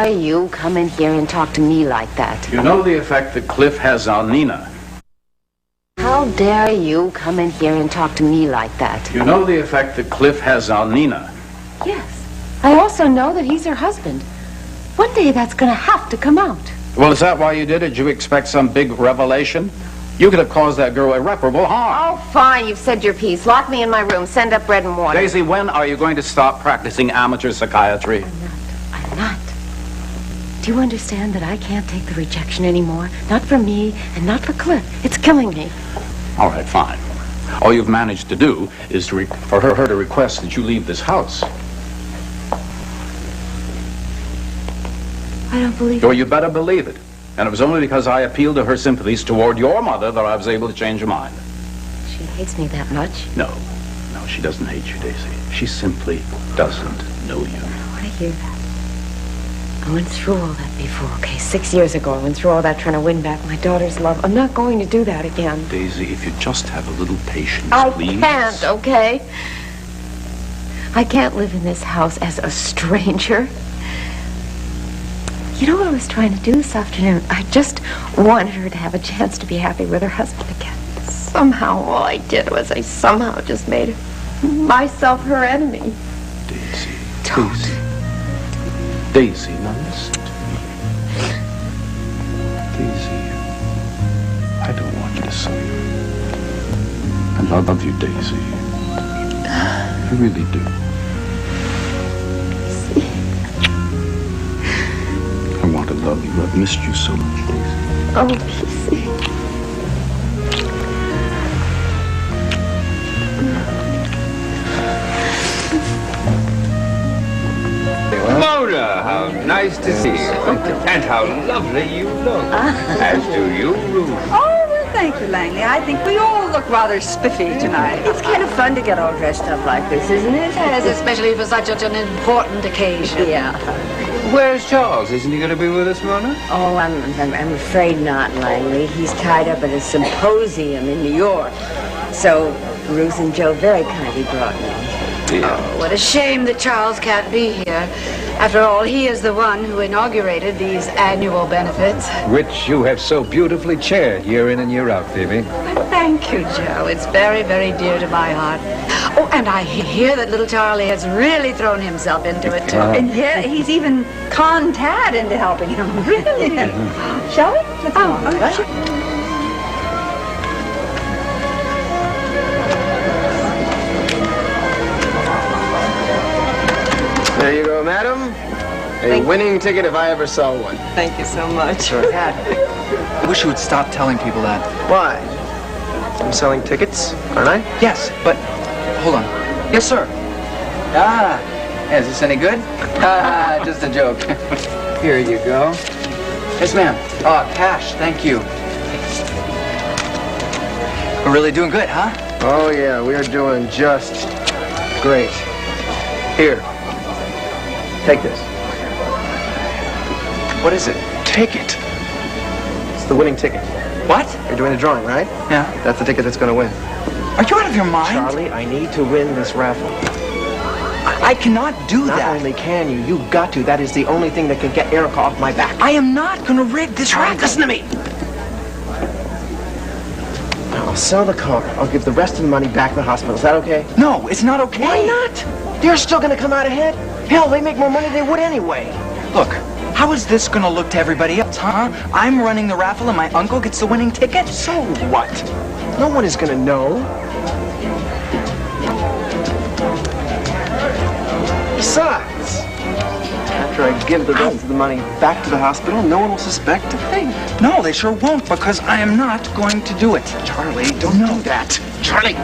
dare you come in here and talk to me like that? You know the effect that Cliff has on Nina. How dare you come in here and talk to me like that? You know the effect that Cliff has on Nina. Yes. I also know that he's her husband. One day that's going to have to come out. Well, is that why you did it? Did you expect some big revelation? You could have caused that girl irreparable harm. Oh, fine. You've said your piece. Lock me in my room. Send up bread and water. Daisy, when are you going to stop practicing amateur psychiatry? I'm not. Do you understand that I can't take the rejection anymore? Not for me and not for Cliff. It's killing me. All right, fine. All you've managed to do is for her to request that you leave this house. I don't believe Or you better believe it. And it was only because I appealed to her sympathies toward your mother that I was able to change her mind. She hates me that much? No, she doesn't hate you, Daisy. She simply doesn't know you. I don't want to hear that. I went through all that before, okay? 6 years ago, I went through all that trying to win back my daughter's love. I'm not going to do that again. Daisy, if you just have a little patience, please. I can't, okay? I can't live in this house as a stranger. You know what I was trying to do this afternoon? I just wanted her to have a chance to be happy with her husband again. Somehow, all I did was I somehow just made myself her enemy. Daisy, Don't. Daisy, now listen to me. Daisy, I don't want you to suffer. I love you, Daisy. I really do. I want to love you. I've missed you so much, Daisy. Oh, P.C. Mona, how nice to see you. And how lovely you look. As do you, Ruth. Oh, well, thank you, Langley. I think we all look rather spiffy tonight. It's kind of fun to get all dressed up like this, isn't it? Yes, especially for such an important occasion. Yeah. Where's Charles? Isn't he going to be with us, Mona? Oh, I'm afraid not, Langley. He's tied up at a symposium in New York. So Ruth and Joe very kindly brought me. Yeah. Oh, what a shame that Charles can't be here. After all, he is the one who inaugurated these annual benefits. Which you have so beautifully chaired year in and year out, Phoebe. Thank you, Joe. It's very, very dear to my heart. Oh, and I hear that little Charlie has really thrown himself into it, too. And yeah, he's even conned Tad into helping him. Really? Shall we? Let's go on. There you go, madam. A winning ticket if I ever saw one. Thank you so much. I wish you would stop telling people that. Why? I'm selling tickets, aren't I? Yes, but hold on. Yes, sir. Ah, is this any good? Ah, just a joke. Here you go. Yes, ma'am. Oh, cash. Thank you. We're really doing good, huh? Oh, yeah, we're doing just great. Here. Take this. What is it? Take it. It's the winning ticket. What? You're doing the drawing, right? Yeah. That's the ticket that's going to win. Are you out of your mind? Charlie, I need to win this raffle. I cannot do that. Not only can you, you've got to. That is the only thing that can get Erica off my back. I am not going to rig this Charlie, raffle. listen to me. I'll sell the car. I'll give the rest of the money back to the hospital. Is that okay? No, it's not okay. Why not? They're still going to come out ahead. Hell, they make more money than they would anyway. Look, how is this going to look to everybody else, huh? I'm running the raffle and my uncle gets the winning ticket? So what? No one is going to know. Besides, after I give the rest of the money back to the hospital, no one will suspect a thing. No, they sure won't, because I am not going to do it. Charlie, don't do that. Charlie!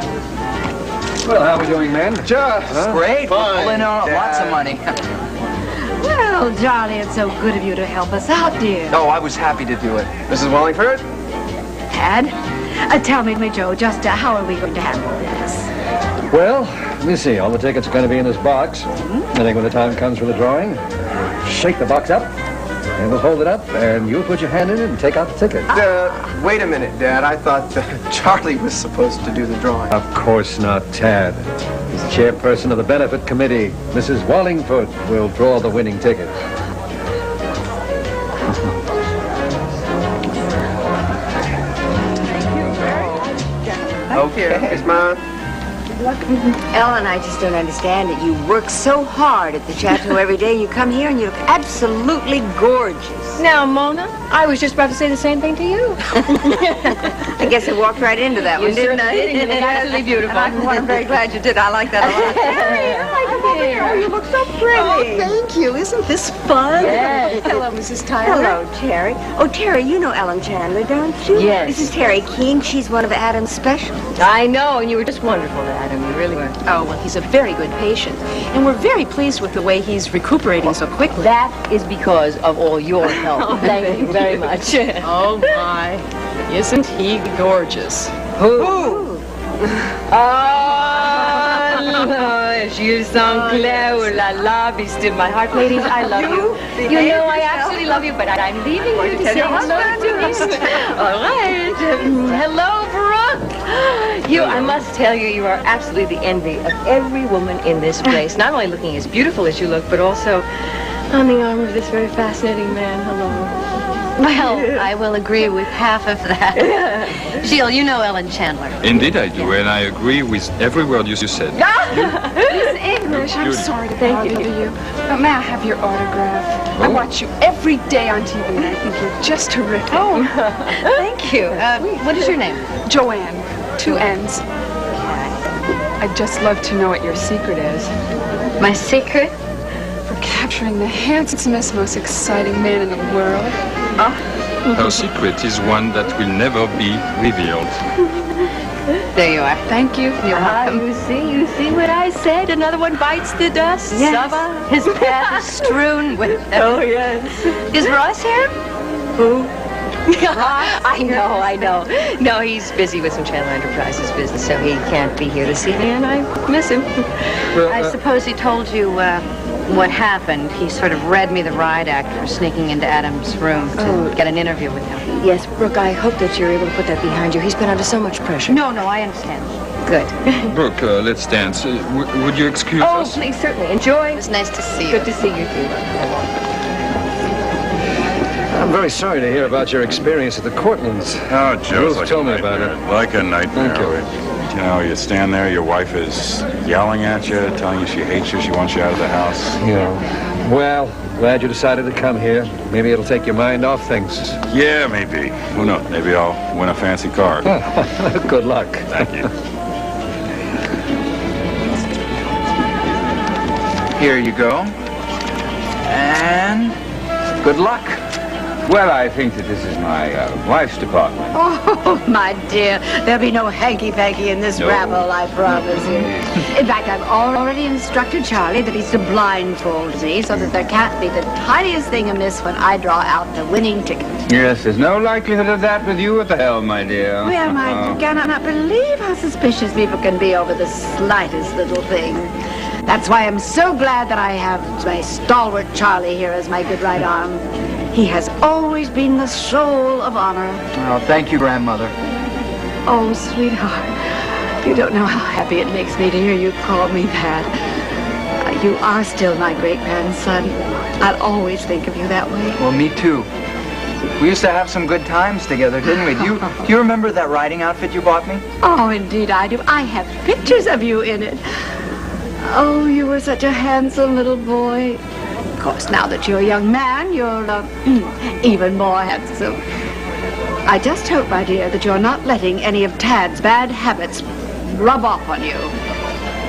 Well, how are we doing, men? Just Great. We're fine, pulling out lots of money. Well, Charlie, it's so good of you to help us out, dear. Oh, I was happy to do it. Mrs. Wallingford? Tad, tell me, Joe, just how are we going to handle this? Well, let me see. All the tickets are going to be in this box. I think when the time comes for the drawing, shake the box up, and we'll hold it up, and you'll put your hand in it and take out the ticket. Wait a minute, Dad. I thought Charlie was supposed to do the drawing. Of course not, Tad. As chairperson of the benefit committee, Mrs. Wallingford will draw the winning tickets. Okay. Yes, Mom. Ellen, I just don't understand it. You work so hard at the chateau every day. You come here and you look absolutely gorgeous. Now, Mona, I was just about to say the same thing to you. I guess I walked right into that one, didn't I? You look absolutely beautiful. I'm very glad you did. I like that a lot. Oh, you look so pretty. Oh, thank you. Isn't this fun? Yes. Hello, Mrs. Tyler. Hello, Terry. Oh, Terry, you know Ellen Chandler, don't you? Yes. This is Terry King. She's one of Adam's specials. I know, and you were just wonderful to Adam. You really were. Oh, well, he's a very good patient. And we're very pleased with the way he's recuperating so quickly. That is because of all your help. Thank you very much. Oh, my. Isn't he gorgeous? Who? Oh, you sont clair, oh la la, be still my heart, ladies. I love you. You know I absolutely love you, but I'm leaving you to say hello to me. All right. Hello, Brooke. I must tell you, you are absolutely the envy of every woman in this place. Not only looking as beautiful as you look, but also on the arm of this very fascinating man. Hello. Well, I will agree with half of that. Gilles, you know Ellen Chandler. Indeed I do, and I agree with every word you said. Miss English, I'm sorry to bother you, but may I have your autograph? I watch you every day on TV, and I think you're just terrific. Oh, thank you. What is your name? Joanne, 2 N's. I'd just love to know what your secret is. My secret? For capturing the handsomest, most exciting man in the world. Her secret is one that will never be revealed. There you are. Thank you. You're welcome. You see what I said? Another one bites the dust. Yes. Saba. His path is strewn with them. Oh, yes. Is Ross here? Who? I know. No, he's busy with some Chandler Enterprises business, so he can't be here this evening, and I miss him. Well, I suppose he told you what happened. He sort of read me the riot act for sneaking into Adam's room to get an interview with him. Yes, Brooke, I hope that you're able to put that behind you. He's been under so much pressure. No, I understand. Good. Brooke, let's dance. Would you excuse us? Please, certainly. Enjoy. It was nice to see you. Good to see you, too. I'm very sorry to hear about your experience at the Cortlands. Oh, Joe, Ruth told me about it. Like a nightmare. Thank you. You know, you stand there, your wife is yelling at you, telling you she hates you, she wants you out of the house. Yeah. Well, glad you decided to come here. Maybe it'll take your mind off things. Yeah, maybe. Who knows? Maybe I'll win a fancy car. Good luck. Thank you. Here you go. And good luck. Well, I think that this is my wife's department. Oh, my dear, there'll be no hanky-panky in this rabble, I promise you. In fact, I've already instructed Charlie that he's to blindfold me so that there can't be the tiniest thing amiss when I draw out the winning ticket. Yes, there's no likelihood of that with you at the helm, my dear. Well, I cannot believe how suspicious people can be over the slightest little thing. That's why I'm so glad that I have my stalwart Charlie here as my good right arm. He has always been the soul of honor. Oh, thank you, grandmother. Oh, sweetheart, you don't know how happy it makes me to hear you call me that. You are still my great-grandson. I'll always think of you that way. Well, me too. We used to have some good times together, didn't we? Do you remember that riding outfit you bought me? Oh, indeed I do. I have pictures of you in it. Oh, you were such a handsome little boy. Of course, now that you're a young man, you're even more handsome. I just hope, my dear, that you're not letting any of Tad's bad habits rub off on you.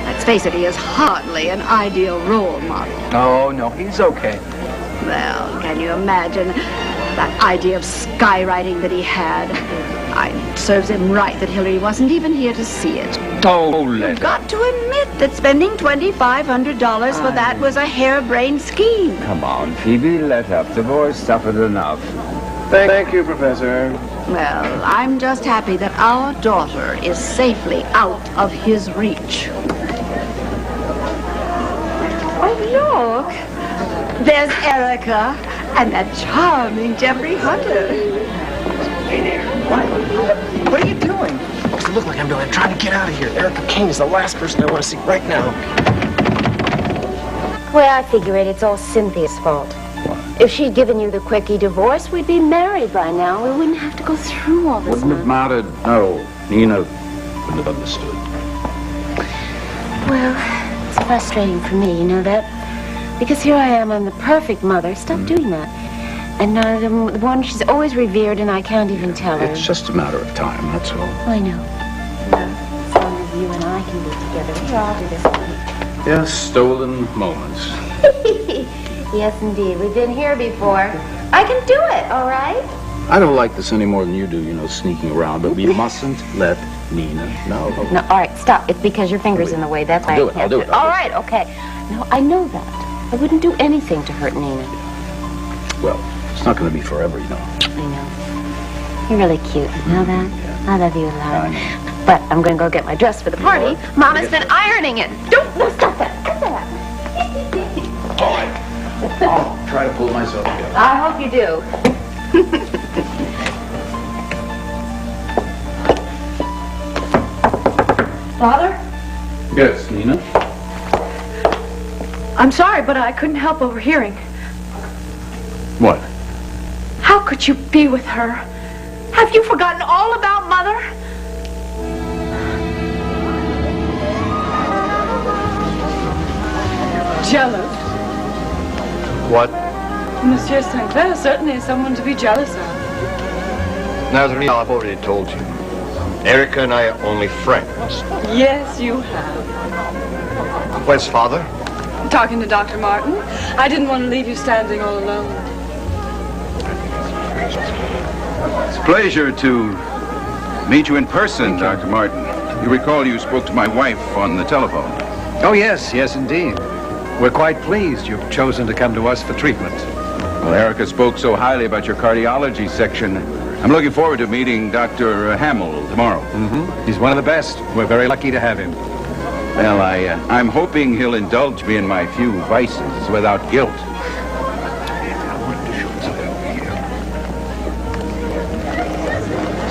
Let's face it, he is hardly an ideal role model. Oh, no, he's okay. Well, can you imagine that idea of skywriting that he had? It serves him right that Hillary wasn't even here to see it. Oh, You've got to admit that spending $2,500 for that was a harebrained scheme. Come on, Phoebe, let up. The boy's suffered enough. Thank you, Professor. Well, I'm just happy that our daughter is safely out of his reach. Oh, look! There's Erica and that charming Jeffrey Hunter. Hey there. What are you doing? What's it look like I'm doing? I'm trying to get out of here. Erica Kane is the last person I want to see right now. Well, I figure it's all Cynthia's fault. What? If she'd given you the quickie divorce, we'd be married by now. We wouldn't have to go through all this. Wouldn't have mattered. No, Nina wouldn't have understood. Well, it's frustrating for me, you know that? Because here I am, I'm the perfect mother. Stop doing that. And the one she's always revered, and I can't even tell her. It's just a matter of time, that's all. I know. As long as you and I can be together, here, I'll do this one. Yes, stolen moments. Yes, indeed. We've been here before. I can do it, all right? I don't like this any more than you do, you know, sneaking around, but we mustn't let Nina know. No, all right, stop. It's because your finger's in the way. That's why I can't do it. All right, okay. No, I know that. I wouldn't do anything to hurt Nina. Well, it's not going to be forever, you know. I know. You're really cute. You know that? Yeah. I love you a lot. I know. But I'm going to go get my dress for the party. Mama's been ironing it. No, stop that. Cut that out. All right. I'll try to pull myself together. I hope you do. Father? Yes, Nina? I'm sorry, but I couldn't help overhearing. What? How could you be with her? Have you forgotten all about Mother? Jealous? What? Monsieur Sinclair certainly is someone to be jealous of. Nathalie, I've already told you. Erica and I are only friends. Yes, you have. Where's Father? Talking to Dr. Martin. I didn't want to leave you standing all alone. It's a pleasure to meet you in person, Dr. Martin. You recall you spoke to my wife on the telephone. Oh, yes, indeed. We're quite pleased you've chosen to come to us for treatment. Well, Erica spoke so highly about your cardiology section. I'm looking forward to meeting Dr. Hamill tomorrow. Mm-hmm. He's one of the best. We're very lucky to have him. Well, I'm hoping he'll indulge me in my few vices without guilt.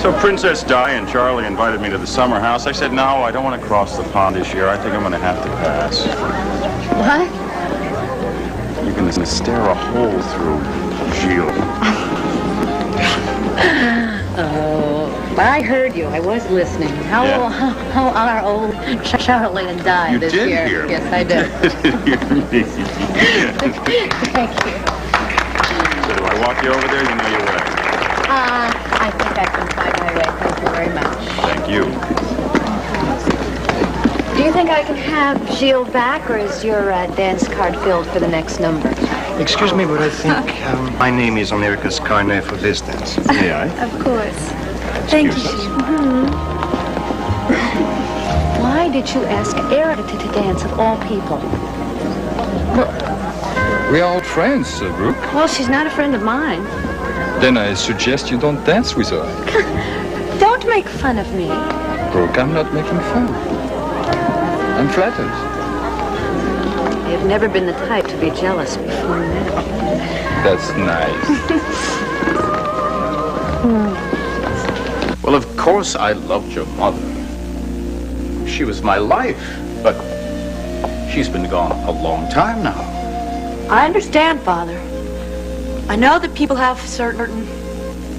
So Princess Di and Charlie invited me to the summer house. I said, no, I don't want to cross the pond this year. I think I'm going to have to pass. What? You're going to stare a hole through Gilles. Oh, I heard you. I was listening. How our old Charlie and Di You this did year? hear me. Yes, I did. Thank you. So do I walk you over there? You know your way. I think I can find my way. Thank you very much. Thank you. Do you think I can have Gilles back, or is your dance card filled for the next number? Excuse me, but I think my name is on Erica's carnet for this dance. May I? Of course. Thank you, Gilles. Why did you ask Erica to dance of all people? We are old friends, Brooke. Well, she's not a friend of mine. Then I suggest you don't dance with her. Don't make fun of me. Brooke, I'm not making fun. I'm flattered. You've never been the type to be jealous before now. That's nice. Well, of course I loved your mother. She was my life, but she's been gone a long time now. I understand, Father. I know that people have certain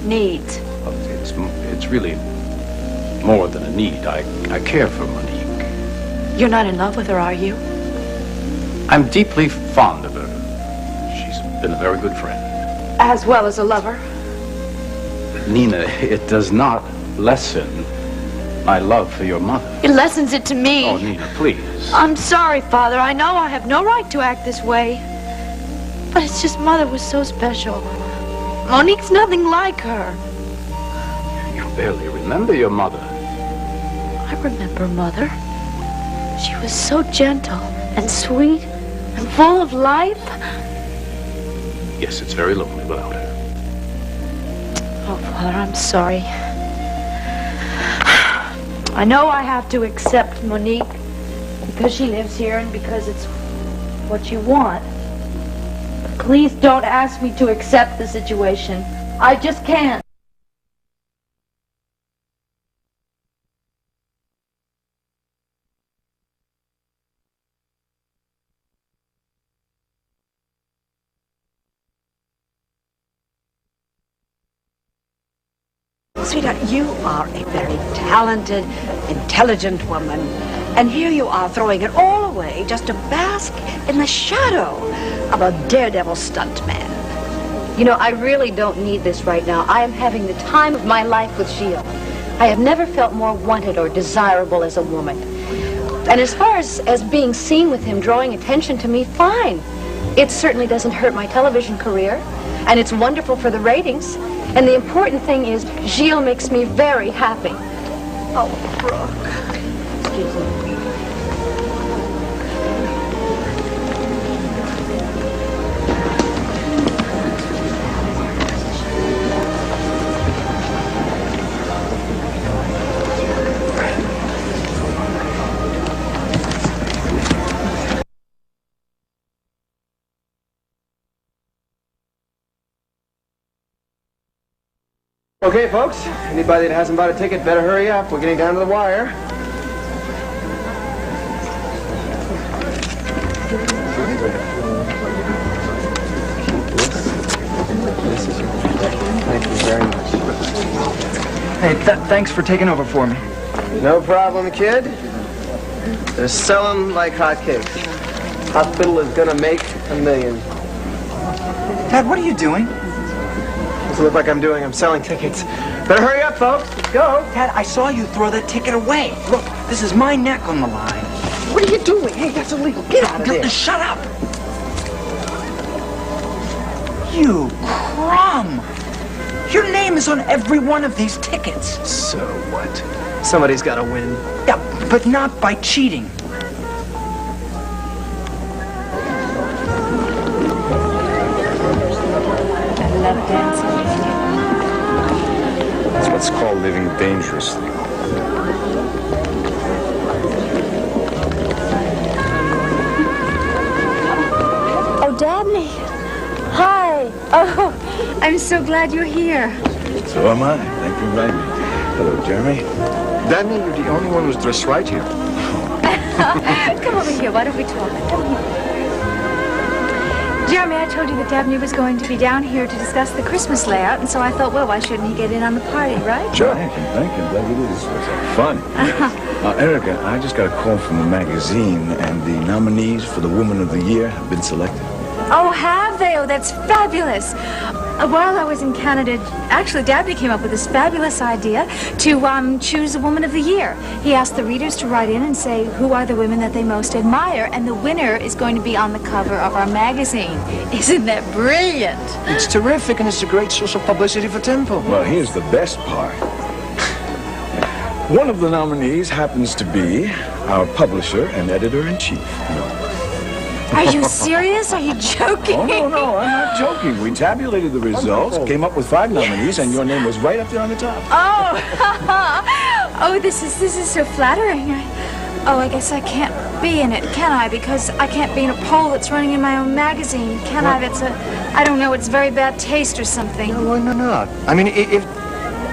needs. It's really more than a need. I care for Monique. You're not in love with her, are you? I'm deeply fond of her. She's been a very good friend. As well as a lover? Nina, it does not lessen my love for your mother. It lessens it to me. Oh, Nina, please. I'm sorry, Father. I know I have no right to act this way. But it's just Mother was so special. Monique's nothing like her. You barely remember your mother. I remember Mother. She was so gentle and sweet and full of life. Yes, it's very lonely without her. Oh, Father, I'm sorry. I know I have to accept Monique because she lives here and because it's what you want. But please don't ask me to accept the situation. I just can't. Sweetheart, you are a very talented, intelligent woman. And here you are throwing it all away just to bask in the shadow of a daredevil stuntman. You know, I really don't need this right now. I am having the time of my life with Gilles. I have never felt more wanted or desirable as a woman. And as far as being seen with him, drawing attention to me, fine. It certainly doesn't hurt my television career. And it's wonderful for the ratings. And the important thing is, Gilles makes me very happy. Oh, Brooke. Excuse me. Okay, folks. Anybody that hasn't bought a ticket better hurry up. We're getting down to the wire. Thank you very much. Hey, thanks for taking over for me. No problem, kid. They're selling like hotcakes. Hospital is gonna make $1 million. Dad, what are you doing? Doesn't look like I'm selling tickets. Better hurry up, folks. Let's go. Dad, I saw you throw that ticket away. Look, this is my neck on the line. What are you doing? Hey, that's illegal. Get out of there. Shut up. You crumb. Your name is on every one of these tickets. So what? Somebody's got to win. Yeah, but not by cheating. I love dancing. That's what's called living dangerously. Oh, Dabney. Hi. Oh, I'm so glad you're here. So am I. Thank you for inviting me. Hello, Jeremy. Danny, you're the only one who's dressed right here. Come over here. Why don't we talk? Come here. Jeremy, I told you that Dabney was going to be down here to discuss the Christmas layout, and so I thought, well, why shouldn't he get in on the party, right? Sure. Thank you. Glad you did. This was fun. Erica, I just got a call from the magazine, and the nominees for the Woman of the Year have been selected. Oh, have they? Oh, that's fabulous. While I was in Canada, actually, Dabney came up with this fabulous idea to choose a Woman of the Year. He asked the readers to write in and say who are the women that they most admire, and the winner is going to be on the cover of our magazine. Isn't that brilliant? It's terrific, and it's a great source of publicity for Temple. Well, here's the best part. One of the nominees happens to be our publisher and editor-in-chief. Are you serious? Are you joking? Oh, no, I'm not joking. We tabulated the results, came up with 5 nominees, and your name was right up there on the top. Oh, oh, this is so flattering. I guess I can't be in it, can I? Because I can't be in a poll that's running in my own magazine, can I? That's I don't know, it's very bad taste or something. No, why not? I mean,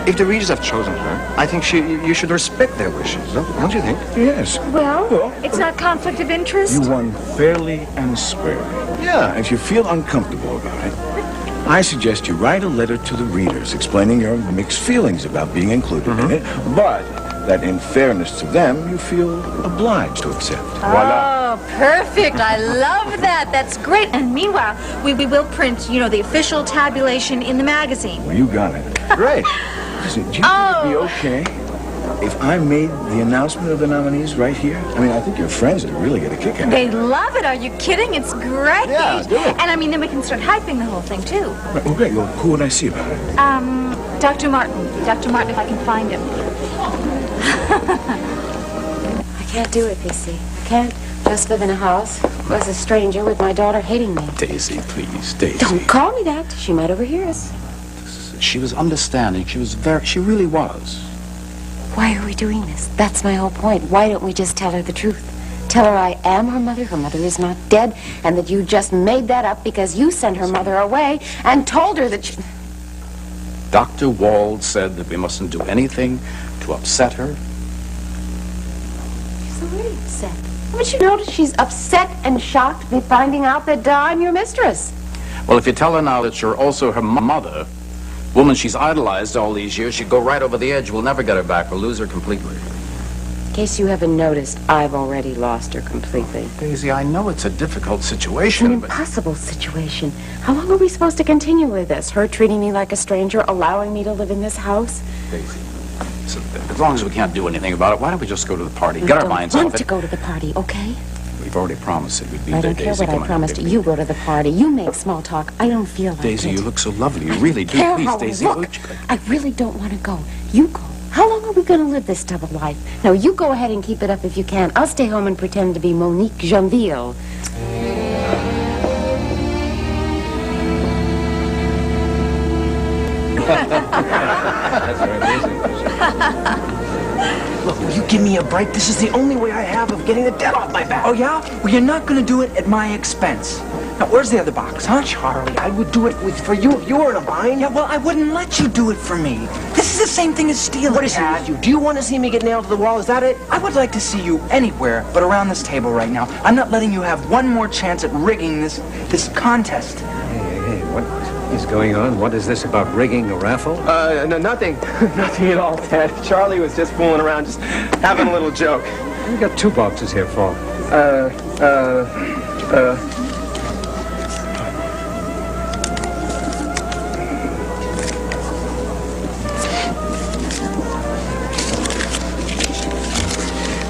if the readers have chosen her, I think you should respect their wishes, don't you think? Yes. Well, it's not conflict of interest. You won fairly and squarely. Yeah, if you feel uncomfortable about it, I suggest you write a letter to the readers explaining your mixed feelings about being included in it, but that in fairness to them, you feel obliged to accept. Oh, perfect. I love that. That's great. And meanwhile, we will print, the official tabulation in the magazine. Well, you got it. Great. Listen, do you think it'd be okay if I made the announcement of the nominees right here? I mean, I think your friends would really get a kick out of it. They love it. Are you kidding? It's great. Yeah, do it. And I mean, then we can start hyping the whole thing, too. Right, well, great. Well, who would I see about it? Dr. Martin. Dr. Martin, if I can find him. I can't do it, PC. I can't just live in a house as a stranger with my daughter hating me. Daisy, please, Daisy. Don't call me that. She might overhear us. She was understanding. She really was. Why are we doing this? That's my whole point. Why don't we just tell her the truth? Tell her I am her mother is not dead, and that you just made that up because you sent her mother away and told her that she... Dr. Wald said that we mustn't do anything to upset her. She's already upset. Haven't you noticed she's upset and shocked to be finding out that I'm your mistress? Well, if you tell her now that you're also her mother, Woman she's idolized all these years, she'd go right over the edge. We'll never get her back. We'll lose her completely. In case you haven't noticed, I've already lost her completely. Daisy, I know it's a difficult It's situation, an but... impossible situation. How long are we supposed to continue with this? Her treating me like a stranger, allowing me to live in this house? Daisy, so as long as we can't do anything about it, why don't we just go to the party? We Get our don't minds off want it. to go to the party, okay? We've already promised that we'd be I there, don't care Daisy. what Come I on, promised. baby. You go to the party. You make small talk. I don't feel like Daisy, it. you look so lovely. You really do. Care Please, how Daisy. I look. I really don't want to go. You go. How long are we going to live this double life? No, you go ahead and keep it up if you can. I'll stay home and pretend to be Monique Janville. That's very amusing. Look, will you give me a break? This is the only way I have of getting the debt off my back. Oh, yeah? Well, you're not going to do it at my expense. Now, where's the other box, huh? Charlie, I would do it for you if you were in a bind. Yeah, well, I wouldn't let you do it for me. This is the same thing as stealing. What is it with you? Do you want to see me get nailed to the wall? Is that it? I would like to see you anywhere but around this table right now. I'm not letting you have one more chance at rigging this contest. Hey, what is going on? What is this about rigging a raffle? No, nothing. Nothing at all, Ted. Charlie was just fooling around, just having a little joke. We got 2 boxes here for.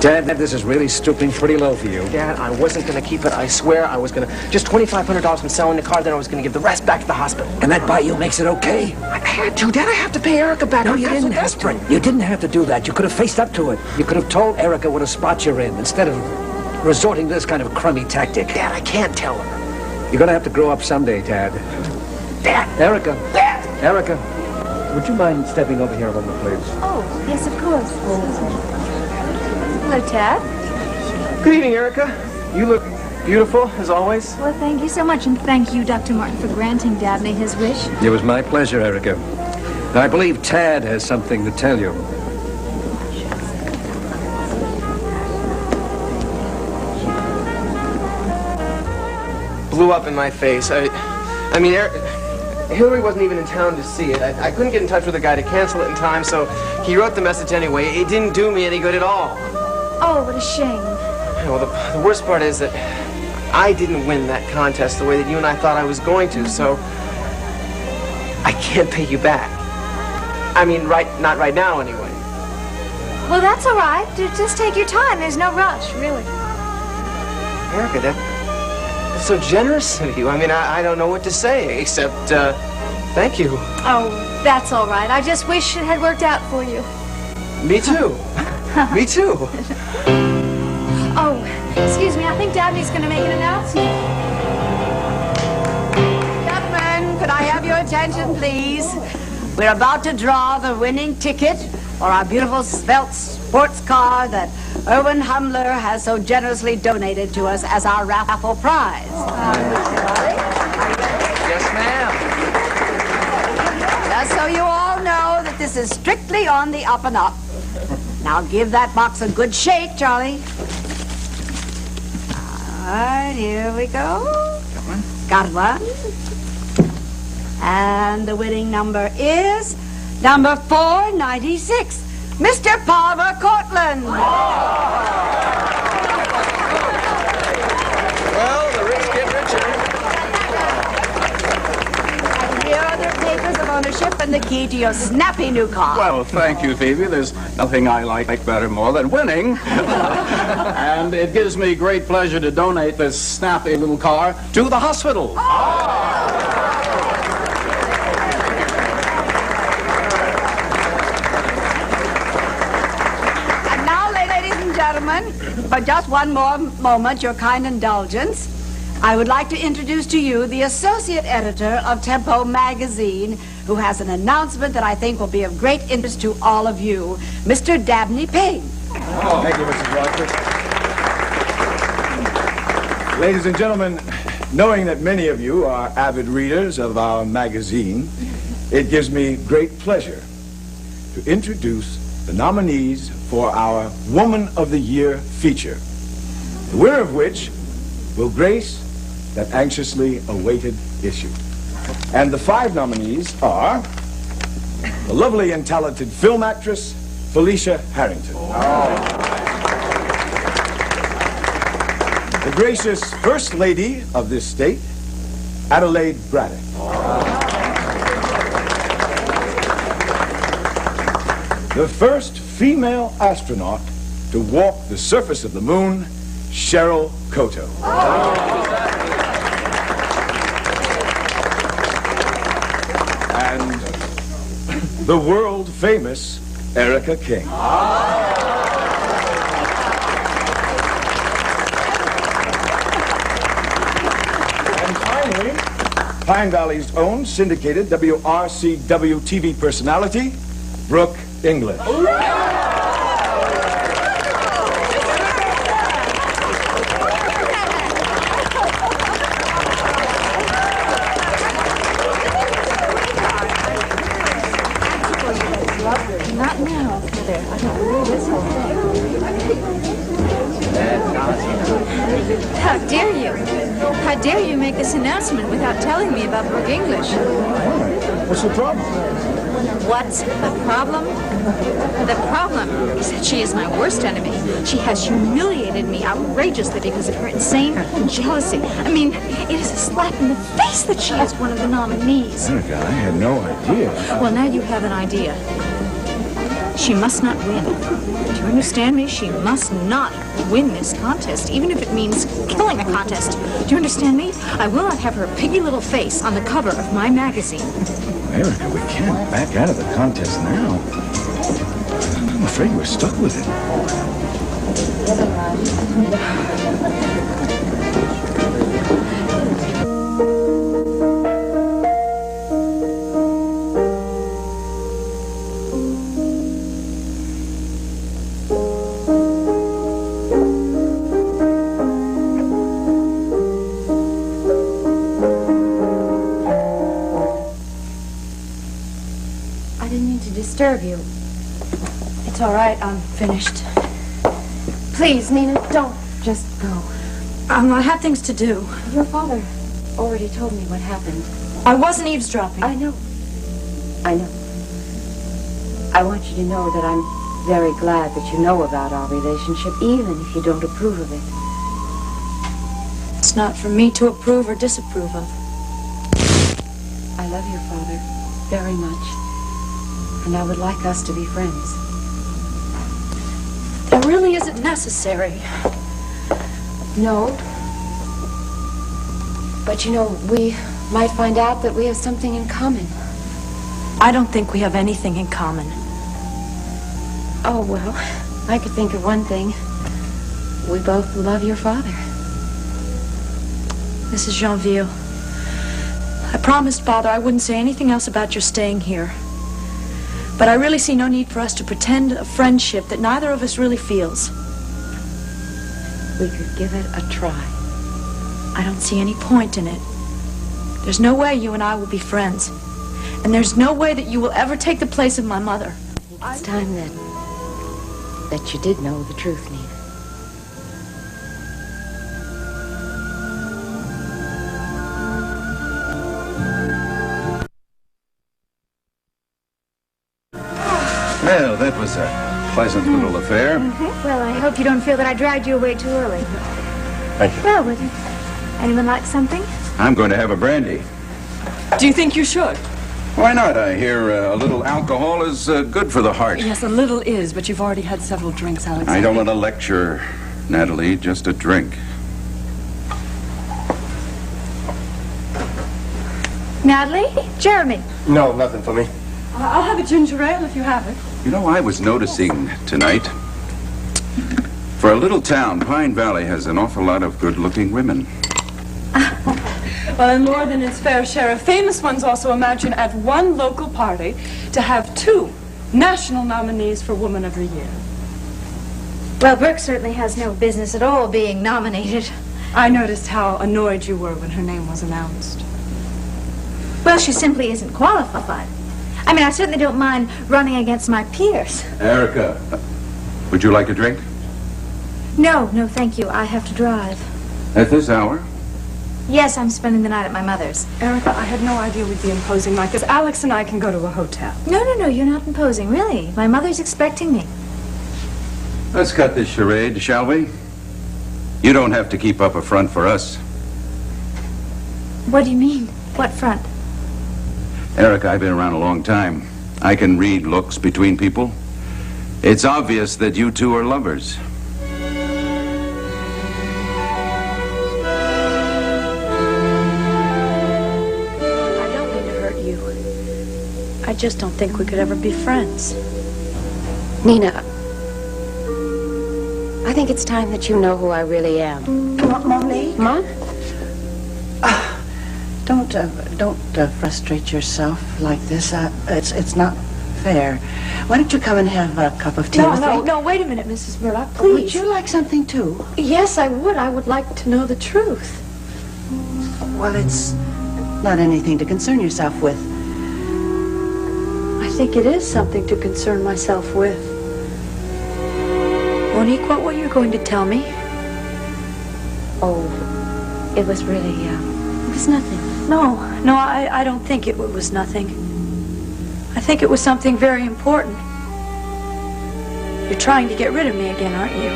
Dad, this is really stooping pretty low for you. Dad, I wasn't going to keep it. I swear I was going to. Just $2,500 from selling the car, then I was going to give the rest back to the hospital. And that by you makes it okay? I had to. Dad, I have to pay Erica back. No, I'm you so didn't have desperate. to. You didn't have to do that. You could have faced up to it. You could have told Erica what a spot you're in instead of resorting to this kind of crummy tactic. Dad, I can't tell her. You're going to have to grow up someday, Dad. Dad! Erica. Dad! Erica, would you mind stepping over here a moment, please? Oh, yes, of course. Hello, Ted. Good evening, Erica. You look beautiful, as always. Well, thank you so much, and thank you, Dr. Martin, for granting Dabney his wish. It was my pleasure, Erica. Now, I believe Tad has something to tell you. Blew up in my face. I mean, Hillary wasn't even in town to see it. I couldn't get in touch with the guy to cancel it in time, so he wrote the message anyway. It didn't do me any good at all. Oh, what a shame. Well, the worst part is that I didn't win that contest the way that you and I thought I was going to, so I can't pay you back. I mean, not right now, anyway. Well, that's all right. Just take your time. There's no rush, really. Erica, that's so generous of you. I mean, I don't know what to say, except, thank you. Oh, that's all right. I just wish it had worked out for you. Me too. Me too. Oh, excuse me. I think Dabney's going to make an announcement. Gentlemen, could I have your attention, please? We're about to draw the winning ticket for our beautiful svelte sports car that Erwin Humler has so generously donated to us as our raffle prize. Yes, ma'am. Just so you all know that this is strictly on the up and up. Now give that box a good shake, Charlie. All right, here we go. Got one. And the winning number is number 496, Mr. Palmer Cortland. Well, the rich get richer. And here are the papers of ownership and the key to your snappy new car. Well, thank you, Phoebe. There's nothing I like better more than winning. And it gives me great pleasure to donate this snappy little car to the hospital. And now, ladies and gentlemen, for just one more moment, your kind indulgence, I would like to introduce to you the associate editor of Tempo magazine, who has an announcement that I think will be of great interest to all of you, Mr. Dabney Payne. Oh, thank you, Mrs. Rockford. Ladies and gentlemen, knowing that many of you are avid readers of our magazine, it gives me great pleasure to introduce the nominees for our Woman of the Year feature, the winner of which will grace that anxiously awaited issue. And the 5 nominees are the lovely and talented film actress, Felicia Harrington. The gracious First Lady of this state, Adelaide Braddock. The first female astronaut to walk the surface of the moon, Cheryl Koto. And the world-famous Erica King. And finally, Pine Valley's own syndicated WRCW TV personality, Brooke English. Not now, Mother. I don't believe this whole thing. How dare you? How dare you make this announcement without telling me about Brooke English? What's the problem? What's the problem? The problem is that she is my worst enemy. She has humiliated me outrageously because of her insane jealousy. I mean, it is a slap in the face that she is one of the nominees. Erica, I had no idea. Well, now you have an idea. She must not win. Do you understand me? She must not win this contest, even if it means killing the contest. Do you understand me? I will not have her piggy little face on the cover of my magazine. Erica, we can't back out of the contest now. I'm afraid we're stuck with it. Disturb you. It's all right. I'm finished. Please, Nina, don't just go. I have things to do. Your father already told me what happened. I wasn't eavesdropping. I know. I know. I want you to know that I'm very glad that you know about our relationship, even if you don't approve of it. It's not for me to approve or disapprove of. I love your father very much. And I would like us to be friends. That really isn't necessary. No. But you know, we might find out that we have something in common. I don't think we have anything in common. Oh, well, I could think of one thing. We both love your father. Mrs. Janville, I promised Father I wouldn't say anything else about your staying here. But I really see no need for us to pretend a friendship that neither of us really feels. We could give it a try. I don't see any point in it. There's no way you and I will be friends. And there's no way that you will ever take the place of my mother. It's time that you did know the truth, Nina. Well, that was a pleasant little affair. Well, I hope you don't feel that I dragged you away too early. Thank you. Well, would anyone like something? I'm going to have a brandy. Do you think you should? Why not? I hear a little alcohol is good for the heart. Yes, a little is, but you've already had several drinks, Alexander. I don't want to lecture, Natalie, just a drink. Natalie? Jeremy? No, nothing for me. I'll have a ginger ale if you have it. You know, I was noticing tonight, for a little town, Pine Valley has an awful lot of good-looking women. Well, and more than its fair share of famous ones also imagine at one local party to have 2 national nominees for Woman of the Year. Well, Brooke certainly has no business at all being nominated. I noticed how annoyed you were when her name was announced. Well, she simply isn't qualified. I mean, I certainly don't mind running against my peers. Erica, would you like a drink? No, thank you. I have to drive. At this hour? Yes, I'm spending the night at my mother's. Erica, I had no idea we'd be imposing like this. Alex and I can go to a hotel. No, you're not imposing, really. My mother's expecting me. Let's cut this charade, shall we? You don't have to keep up a front for us. What do you mean? What front? Erica, I've been around a long time. I can read looks between people. It's obvious that you two are lovers. I just don't think we could ever be friends. Nina, I think it's time that you know who I really am. Monique? Ma? Don't frustrate yourself like this. It's not fair. Why don't you come and have a cup of tea with me? No, wait a minute, Mrs. Murdoch, please. Would you like something too? Yes, I would. I would like to know the truth. Well, it's not anything to concern yourself with. I think it is something to concern myself with. Monique, what were you going to tell me? Oh, it was really, it was nothing. No, I don't think it was nothing. I think it was something very important. You're trying to get rid of me again, aren't you?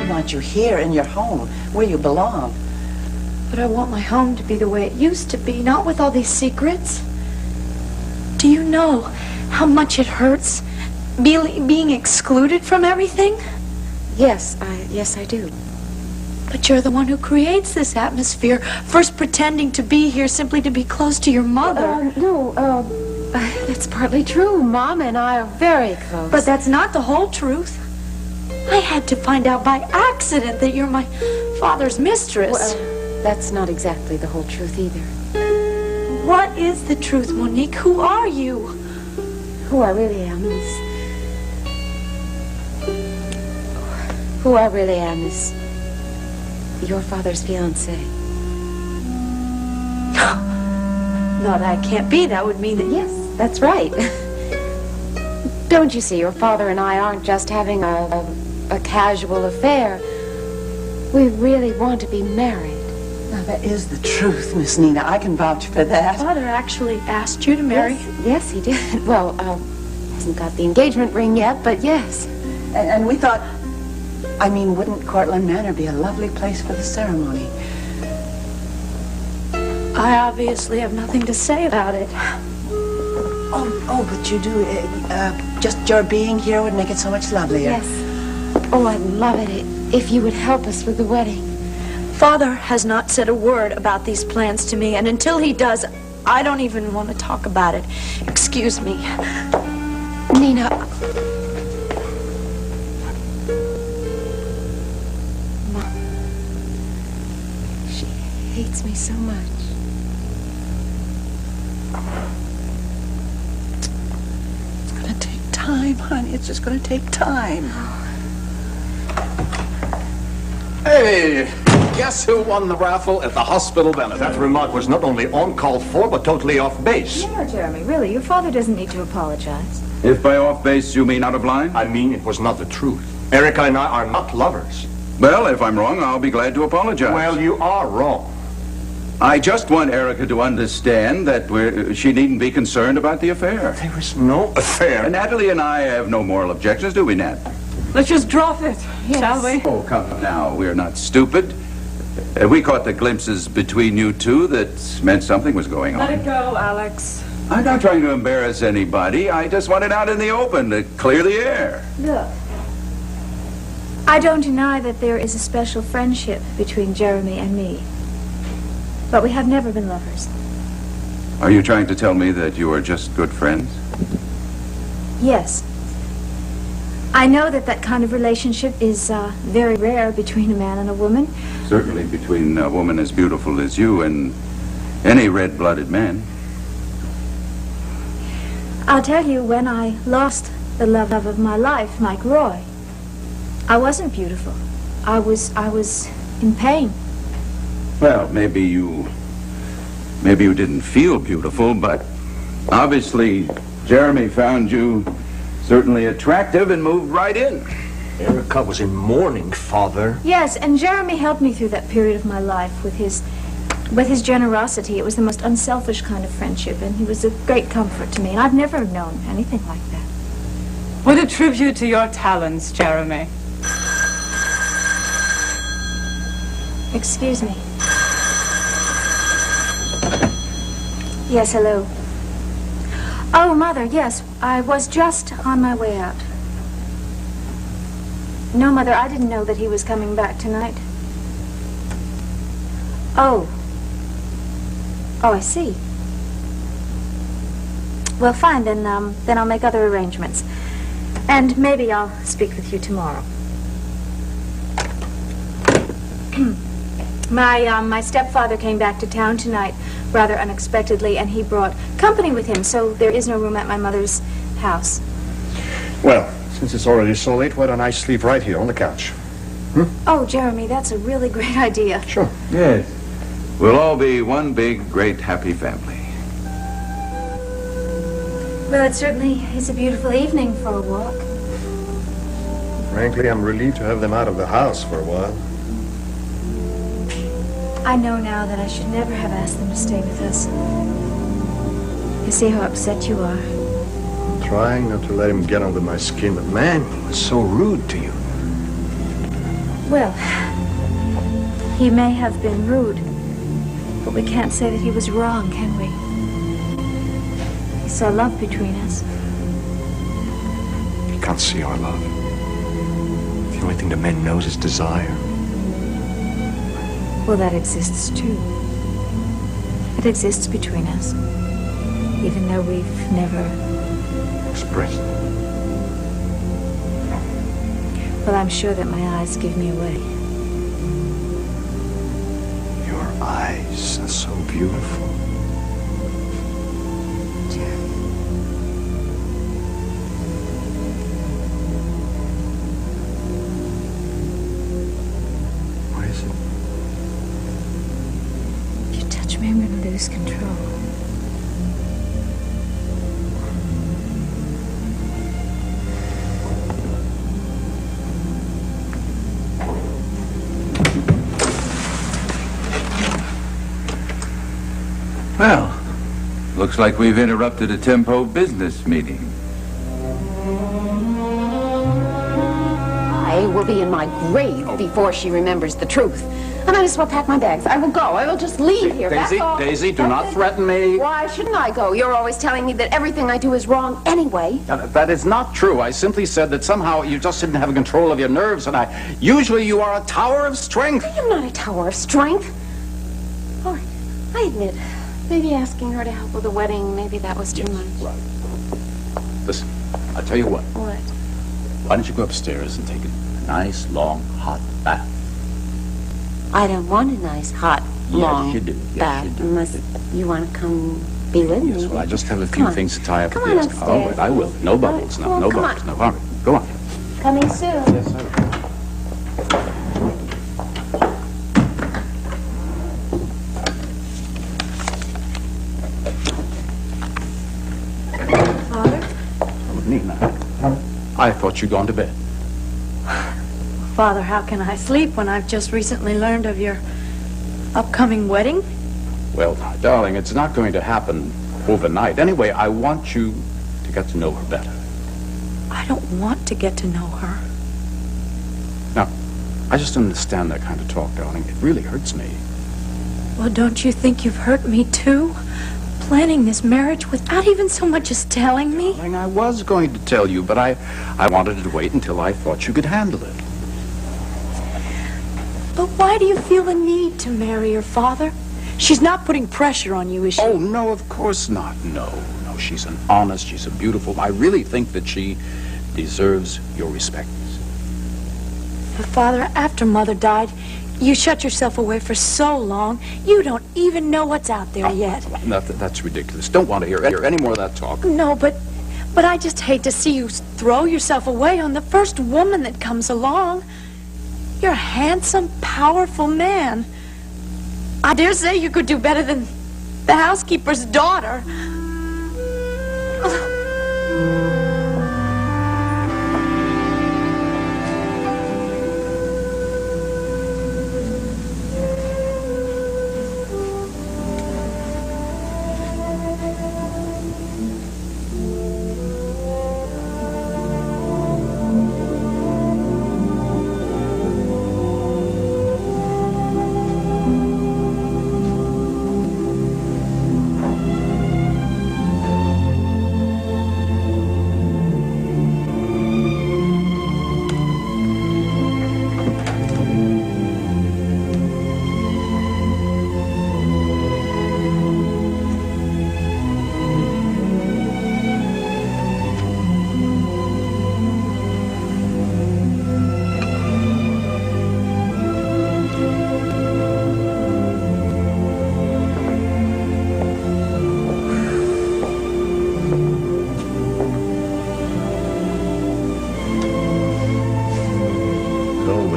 I want you here in your home, where you belong. But I want my home to be the way it used to be, not with all these secrets. Do you know how much it hurts being excluded from everything? Yes, I do. But you're the one who creates this atmosphere, first pretending to be here simply to be close to your mother. That's partly true. Mom and I are very close. But that's not the whole truth. I had to find out by accident that you're my father's mistress. Well, that's not exactly the whole truth either. What is the truth, Monique? Who are you? Who I really am is... Who I really am is your father's fiancée. No, that can't be. That would mean that... Yes, that's right. Don't you see, your father and I aren't just having a casual affair. We really want to be married. Now, that is the truth, Miss Nina. I can vouch for that. Father actually asked you to marry? Yes, he did. Well, hasn't got the engagement ring yet, but yes. And we thought... I mean, wouldn't Cortlandt Manor be a lovely place for the ceremony? I obviously have nothing to say about it. Oh, but you do. Just your being here would make it so much lovelier. Yes. Oh, I'd love it if you would help us with the wedding. Father has not said a word about these plans to me, and until he does, I don't even want to talk about it. Excuse me. Nina... hates me so much. It's gonna take time, honey. It's just gonna take time. Hey, guess who won the raffle at the hospital benefit? That remark was not only uncalled for, but totally off base. No, Jeremy, really, your father doesn't need to apologize. If by off base you mean out of line? I mean, it was not the truth. Erica and I are not lovers. Well, if I'm wrong, I'll be glad to apologize. Well, you are wrong. I just want Erica to understand that she needn't be concerned about the affair. There is no affair. Natalie and I have no moral objections, do we, Nat? Let's just drop it, shall we? Oh, come now. We're not stupid. We caught the glimpses between you two that meant something was going on. Let it go, Alex. I'm not trying to embarrass anybody. I just want it out in the open to clear the air. Look, I don't deny that there is a special friendship between Jeremy and me. But we have never been lovers. Are you trying to tell me that you are just good friends? Yes. I know that that kind of relationship is very rare between a man and a woman. Certainly between a woman as beautiful as you and any red-blooded man. I'll tell you, when I lost the love of my life, Mike Roy, I wasn't beautiful. I was in pain. Well, maybe you didn't feel beautiful, but obviously Jeremy found you certainly attractive and moved right in. Erica was in mourning, Father. Yes, and Jeremy helped me through that period of my life with his generosity. It was the most unselfish kind of friendship, and he was a great comfort to me, and I've never known anything like that. What a tribute to your talents, Jeremy. Excuse me. Yes, hello. Oh, Mother, yes, I was just on my way out. No, Mother, I didn't know that he was coming back tonight. Oh. Oh, I see. Well, fine, then I'll make other arrangements. And maybe I'll speak with you tomorrow. My stepfather came back to town tonight rather unexpectedly, and he brought company with him, so there is no room at my mother's house. Well, since it's already so late, why don't I sleep right here on the couch? Oh, Jeremy, that's a really great idea. Sure. Yes. We'll all be one big, great, happy family. Well, it certainly is a beautiful evening for a walk. Frankly, I'm relieved to have them out of the house for a while. I know now that I should never have asked them to stay with us. You see how upset you are. Trying not to let him get under my skin, but man, he was so rude to you. Well, he may have been rude, but we can't say that he was wrong, can we? He saw love between us. You can't see our love. The only thing the man knows is desire. Well, that exists too. It exists between us, even though we've never expressed. Well, I'm sure that my eyes give me away. Your eyes are so beautiful. What is it? If you touch me, I'm going to lose control. Well, looks like we've interrupted a Tempo business meeting. I will be in my grave before she remembers the truth. I might as well pack my bags. I will go. I will just leave here. Daisy, That's all. Daisy, do not threaten me. Why shouldn't I go? You're always telling me that everything I do is wrong anyway. That is not true. I simply said that somehow you just didn't have control of your nerves, and usually you are a tower of strength. I am not a tower of strength. All right, I admit. Maybe asking her to help with the wedding, maybe that was too much. Right. Listen, I'll tell you what. What? Why don't you go upstairs and take a nice, long, hot bath? I don't want a nice, hot, long Yes, you do. Yes, bath you do. unless you want to come be with me. Yes, well, I just have a few things to tie up Come at on the desk. upstairs. All right, I will. No bubbles now. No come bubbles. No. All right, go on. Coming soon. Yes, sir. Father? Nina, I thought you'd gone to bed. Father, how can I sleep when I've just recently learned of your upcoming wedding? Well, darling, it's not going to happen overnight. Anyway, I want you to get to know her better. I don't want to get to know her. Now, I just don't understand that kind of talk, darling. It really hurts me. Well, don't you think you've hurt me too? Planning this marriage without even so much as telling me? Darling, I was going to tell you, but I wanted to wait until I thought you could handle it. But why do you feel the need to marry her, Father? She's not putting pressure on you, is she? Oh, no, of course not. No, she's an honest, she's a beautiful. I really think that she deserves your respect. But Father, after Mother died, you shut yourself away for so long, you don't even know what's out there yet. That's ridiculous. Don't want to hear any more of that talk. No, but I just hate to see you throw yourself away on the first woman that comes along. You're a handsome, powerful man. I dare say you could do better than the housekeeper's daughter.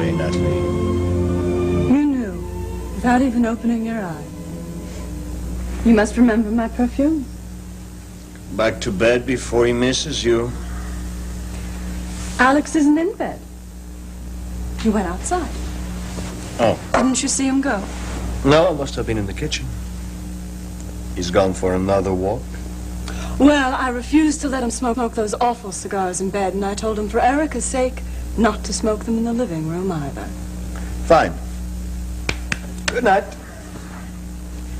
way, Natalie. You knew, without even opening your eye. You must remember my perfume. Back to bed before he misses you. Alex isn't in bed. He went outside. Oh. Didn't you see him go? No, I must have been in the kitchen. He's gone for another walk. Well, I refused to let him smoke those awful cigars in bed, and I told him for Erica's sake not to smoke them in the living room either. Fine. Good night.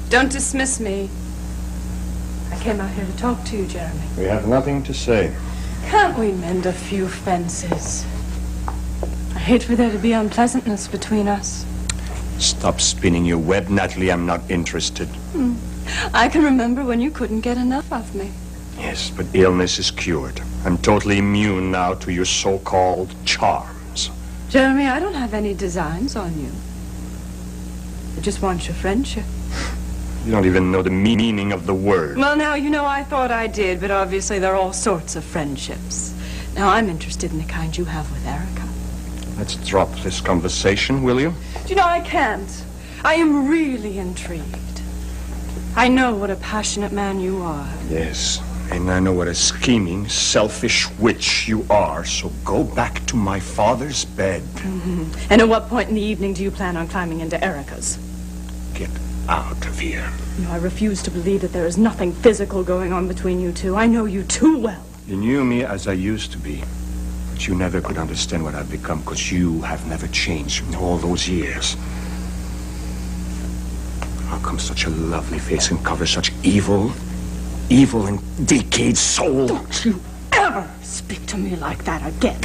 Don't dismiss me. I came out here to talk to you, Jeremy. We have nothing to say. Can't we mend a few fences? I hate for there to be unpleasantness between us. Stop spinning your web, Natalie. I'm not interested. I can remember when you couldn't get enough of me. Yes, but illness is cured. I'm totally immune now to your so-called charms. Jeremy, I don't have any designs on you. I just want your friendship. You don't even know the meaning of the word. Well, now, you know, I thought I did, but obviously there are all sorts of friendships. Now, I'm interested in the kind you have with Erica. Let's drop this conversation, will you? Do you know, I can't. I am really intrigued. I know what a passionate man you are. Yes, and I know what a scheming, selfish witch you are, so go back to my father's bed. And at what point in the evening do you plan on climbing into Erica's? Get out of here. No, I refuse to believe that there is nothing physical going on between you two. I know you too well. You knew me as I used to be, but you never could understand what I've become, because you have never changed in all those years. How come such a lovely face can cover such evil and decayed soul? Don't you ever speak to me like that again.